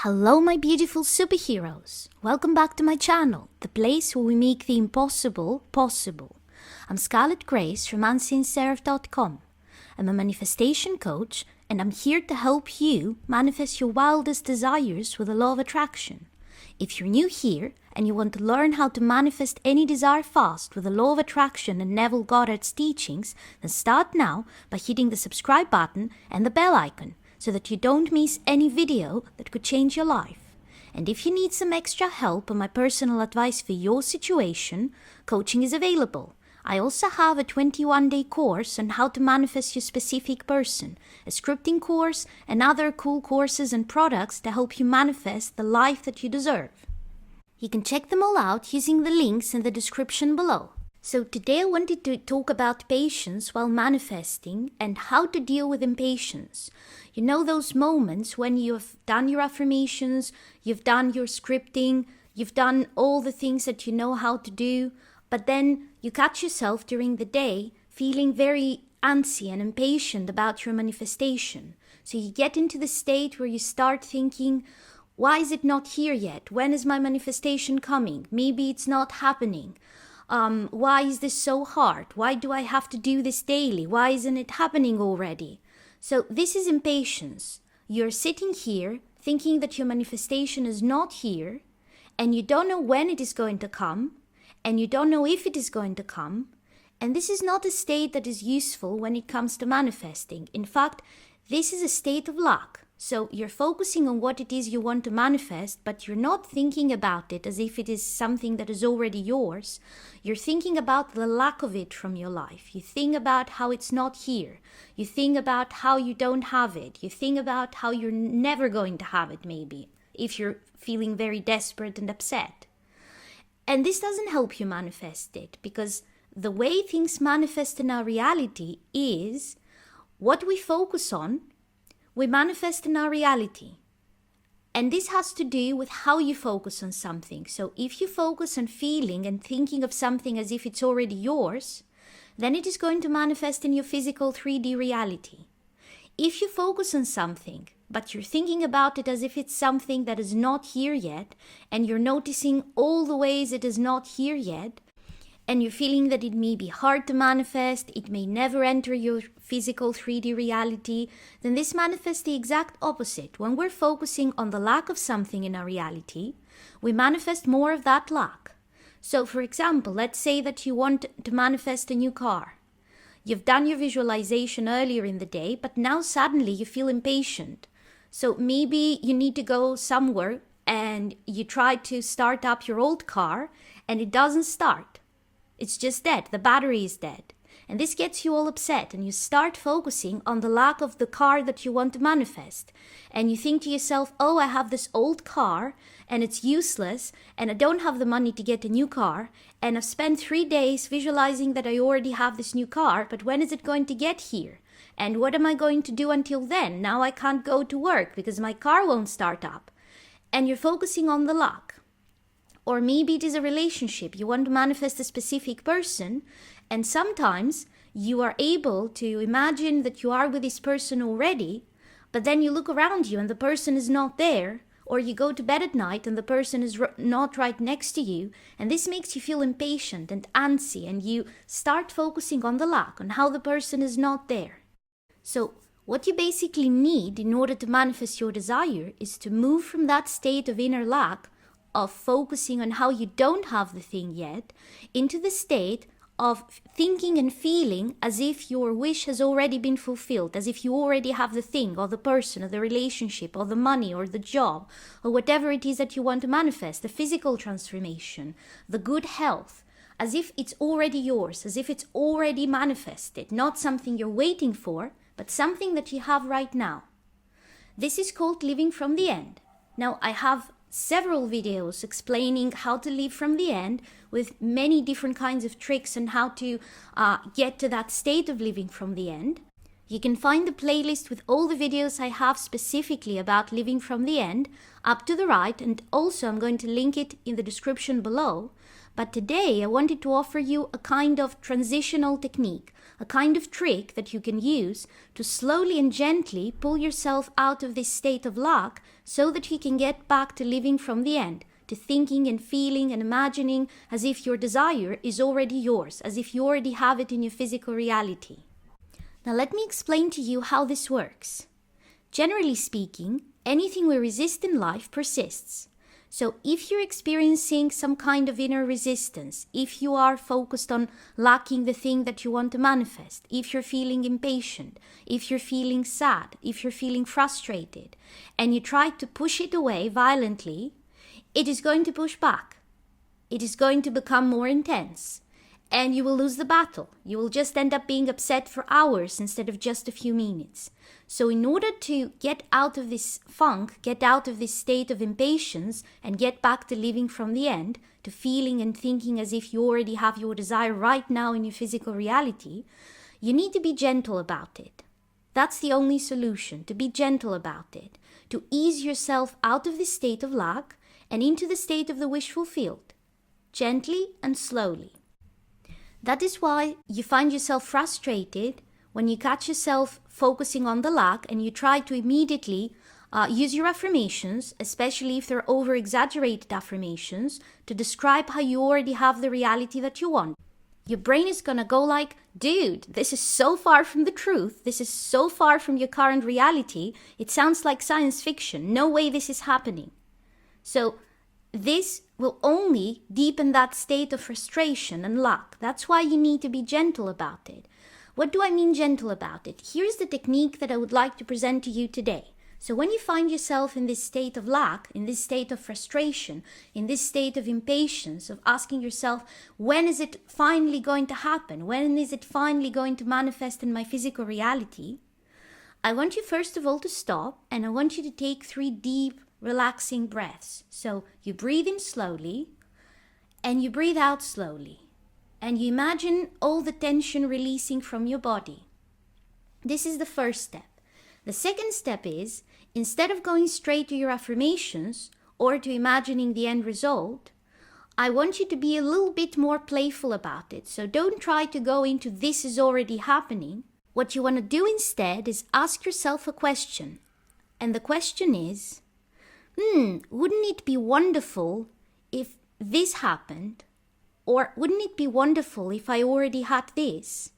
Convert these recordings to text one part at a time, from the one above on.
Hello my beautiful superheroes! Welcome back to my channel, the place where we make the impossible possible. I'm Scarlet Grace from Seraph.com. I'm a manifestation coach and I'm here to help you manifest your wildest desires with the law of attraction. If you're new here and you want to learn how to manifest any desire fast with the law of attraction and Neville Goddard's teachings, then start now by hitting the subscribe button and the bell icon, so that you don't miss any video that could change your life. And if you need some extra help or my personal advice for your situation, coaching is available. I also have a 21-day course on how to manifest your specific person, a scripting course, and other cool courses and products to help you manifest the life that you deserve. You can check them all out using the links in the description below. So today I wanted to talk about patience while manifesting and how to deal with impatience. You know those moments when you've done your affirmations, you've done your scripting, you've done all the things that you know how to do, but then you catch yourself during the day feeling very antsy and impatient about your manifestation. So you get into the state where you start thinking, why is it not here yet? When is my manifestation coming? Maybe it's not happening. Why is this so hard? Why do I have to do this daily? Why isn't it happening already? So this is impatience. You're sitting here thinking that your manifestation is not here, and you don't know when it is going to come, and you don't know if it is going to come, and this is not a state that is useful when it comes to manifesting. In fact, this is a state of lack. So you're focusing on what it is you want to manifest, but you're not thinking about it as if it is something that is already yours. You're thinking about the lack of it from your life. You think about how it's not here. You think about how you don't have it. You think about how you're never going to have it, maybe, if you're feeling very desperate and upset. And this doesn't help you manifest it, because the way things manifest in our reality is what we focus on, we manifest in our reality. And this has to do with how you focus on something. So if you focus on feeling and thinking of something as if it's already yours, then it is going to manifest in your physical 3D reality. If you focus on something, but you're thinking about it as if it's something that is not here yet, and you're noticing all the ways it is not here yet, and you're feeling that it may be hard to manifest, it may never enter your physical 3D reality, then this manifests the exact opposite. When we're focusing on the lack of something in our reality, we manifest more of that lack. So for example, let's say that you want to manifest a new car. You've done your visualization earlier in the day, but now suddenly you feel impatient. So maybe you need to go somewhere and you try to start up your old car and it doesn't start. It's just dead. The battery is dead. And this gets you all upset, and you start focusing on the lack of the car that you want to manifest. And you think to yourself, oh, I have this old car and it's useless and I don't have the money to get a new car, and I've spent 3 days visualizing that I already have this new car, but when is it going to get here? And what am I going to do until then? Now I can't go to work because my car won't start up. And you're focusing on the lack. Or maybe it is a relationship. You want to manifest a specific person, and sometimes you are able to imagine that you are with this person already, but then you look around you and the person is not there, or you go to bed at night and the person is not right next to you, and this makes you feel impatient and antsy, and you start focusing on the lack, on how the person is not there. So what you basically need in order to manifest your desire is to move from that state of inner lack, of focusing on how you don't have the thing yet, into the state of thinking and feeling as if your wish has already been fulfilled, as if you already have the thing or the person or the relationship or the money or the job or whatever it is that you want to manifest, the physical transformation, the good health, as if it's already yours, as if it's already manifested, not something you're waiting for, but something that you have right now. This is called living from the end. Now, I have several videos explaining how to live from the end with many different kinds of tricks and how to get to that state of living from the end. You can find the playlist with all the videos I have specifically about living from the end up to the right, and also I'm going to link it in the description below. But today I wanted to offer you a kind of transitional technique, a kind of trick that you can use to slowly and gently pull yourself out of this state of lack so that you can get back to living from the end, to thinking and feeling and imagining as if your desire is already yours, as if you already have it in your physical reality. Now let me explain to you how this works. Generally speaking, anything we resist in life persists. So if you're experiencing some kind of inner resistance, if you are focused on lacking the thing that you want to manifest, if you're feeling impatient, if you're feeling sad, if you're feeling frustrated, and you try to push it away violently, it is going to push back. It is going to become more intense. And you will lose the battle. You will just end up being upset for hours instead of just a few minutes. So in order to get out of this funk, get out of this state of impatience, and get back to living from the end, to feeling and thinking as if you already have your desire right now in your physical reality, you need to be gentle about it. That's the only solution, to be gentle about it, to ease yourself out of this state of lack and into the state of the wish fulfilled, gently and slowly. That is why you find yourself frustrated when you catch yourself focusing on the lack and you try to immediately use your affirmations, especially if they're over-exaggerated affirmations, to describe how you already have the reality that you want. Your brain is gonna go like, dude, this is so far from the truth, this is so far from your current reality, it sounds like science fiction, no way this is happening. So this will only deepen that state of frustration and lack. That's why you need to be gentle about it. What do I mean gentle about it? Here's the technique that I would like to present to you today. So when you find yourself in this state of lack, in this state of frustration, in this state of impatience, of asking yourself, when is it finally going to happen? When is it finally going to manifest in my physical reality? I want you first of all to stop, and I want you to take 3 deep, relaxing breaths. So you breathe in slowly and you breathe out slowly, and you imagine all the tension releasing from your body. This is the first step. The second step is, instead of going straight to your affirmations or to imagining the end result, I want you to be a little bit more playful about it. So don't try to go into this is already happening. What you want to do instead is ask yourself a question. And the question is, wouldn't it be wonderful if this happened? Or wouldn't it be wonderful if I already had this?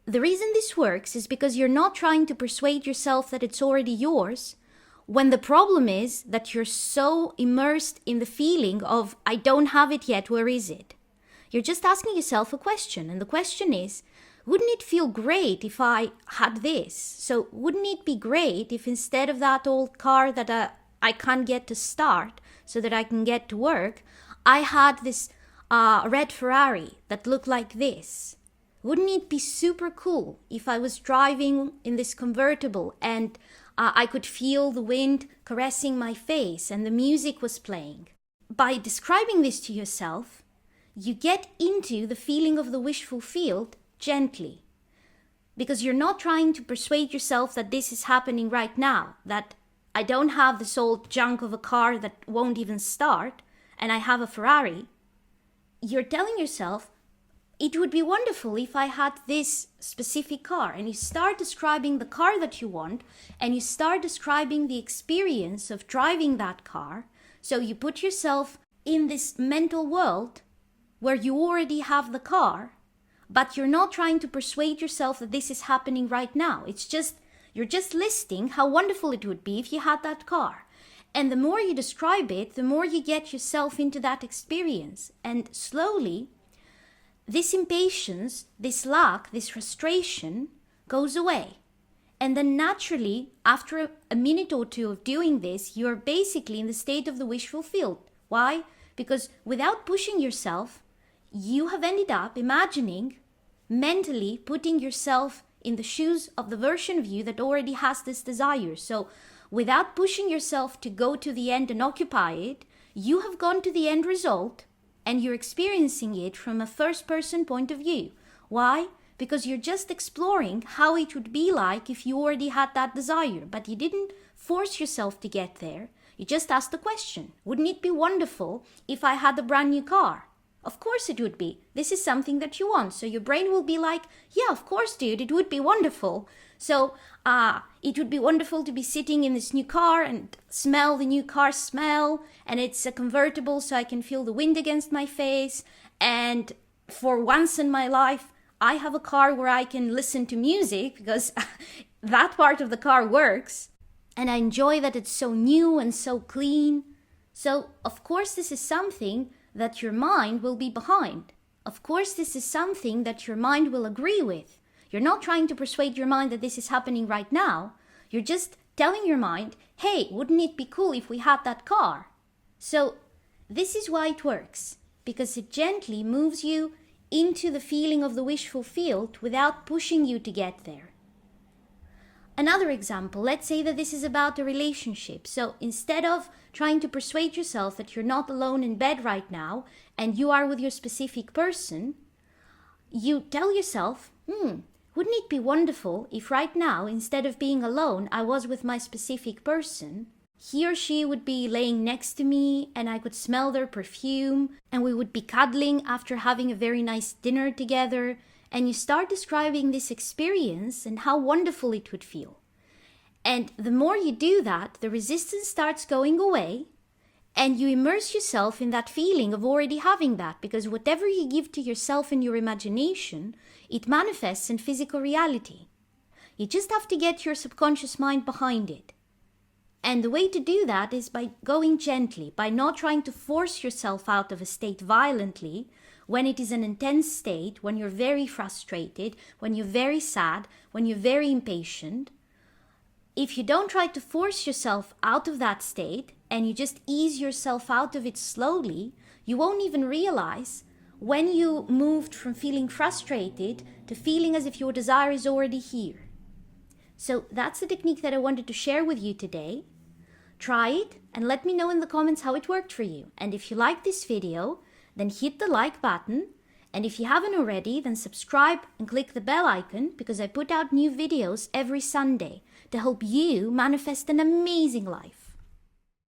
The reason this works is because you're not trying to persuade yourself that it's already yours, when the problem is that you're so immersed in the feeling of, I don't have it yet, where is it? You're just asking yourself a question, and the question is, wouldn't it feel great if I had this? So wouldn't it be great if instead of that old car that I can't get to start so that I can get to work, I had this red Ferrari that looked like this? Wouldn't it be super cool if I was driving in this convertible and I could feel the wind caressing my face and the music was playing? By describing this to yourself, you get into the feeling of the wish fulfilled gently. Because you're not trying to persuade yourself that this is happening right now, that I don't have this old junk of a car that won't even start, and I have a Ferrari. You're telling yourself, it would be wonderful if I had this specific car. And you start describing the car that you want, and you start describing the experience of driving that car. So you put yourself in this mental world where you already have the car, but you're not trying to persuade yourself that this is happening right now. It's just, you're just listing how wonderful it would be if you had that car. And the more you describe it, the more you get yourself into that experience. And slowly, this impatience, this lack, this frustration goes away. And then naturally, after a minute or two of doing this, you're basically in the state of the wish fulfilled. Why? Because without pushing yourself, you have ended up imagining, mentally putting yourself in the shoes of the version of you that already has this desire. So without pushing yourself to go to the end and occupy it, you have gone to the end result, and you're experiencing it from a first-person point of view. Why? Because you're just exploring how it would be like if you already had that desire, but you didn't force yourself to get there. You just asked the question, wouldn't it be wonderful if I had a brand new car? Of course it would be. This is something that you want. So your brain will be like, yeah, of course, dude, it would be wonderful. So it would be wonderful to be sitting in this new car and smell the new car smell. And it's a convertible, so I can feel the wind against my face. And for once in my life, I have a car where I can listen to music because that part of the car works. And I enjoy that it's so new and so clean. So, of course, this is something that your mind will be behind. Of course, this is something that your mind will agree with. You're not trying to persuade your mind that this is happening right now. You're just telling your mind, hey, wouldn't it be cool if we had that car? So, this is why it works, because it gently moves you into the feeling of the wish fulfilled without pushing you to get there. Another example, let's say that this is about a relationship. So instead of trying to persuade yourself that you're not alone in bed right now and you are with your specific person, you tell yourself, wouldn't it be wonderful if right now, instead of being alone, I was with my specific person? He or she would be laying next to me and I could smell their perfume and we would be cuddling after having a very nice dinner together. And you start describing this experience and how wonderful it would feel. And the more you do that, the resistance starts going away and you immerse yourself in that feeling of already having that, because whatever you give to yourself in your imagination, it manifests in physical reality. You just have to get your subconscious mind behind it. And the way to do that is by going gently, by not trying to force yourself out of a state violently, when it is an intense state, when you're very frustrated, when you're very sad, when you're very impatient. If you don't try to force yourself out of that state and you just ease yourself out of it slowly, you won't even realize when you moved from feeling frustrated to feeling as if your desire is already here. So that's the technique that I wanted to share with you today. Try it and let me know in the comments how it worked for you. And if you like this video, then hit the like button, and if you haven't already, then subscribe and click the bell icon, because I put out new videos every Sunday to help you manifest an amazing life.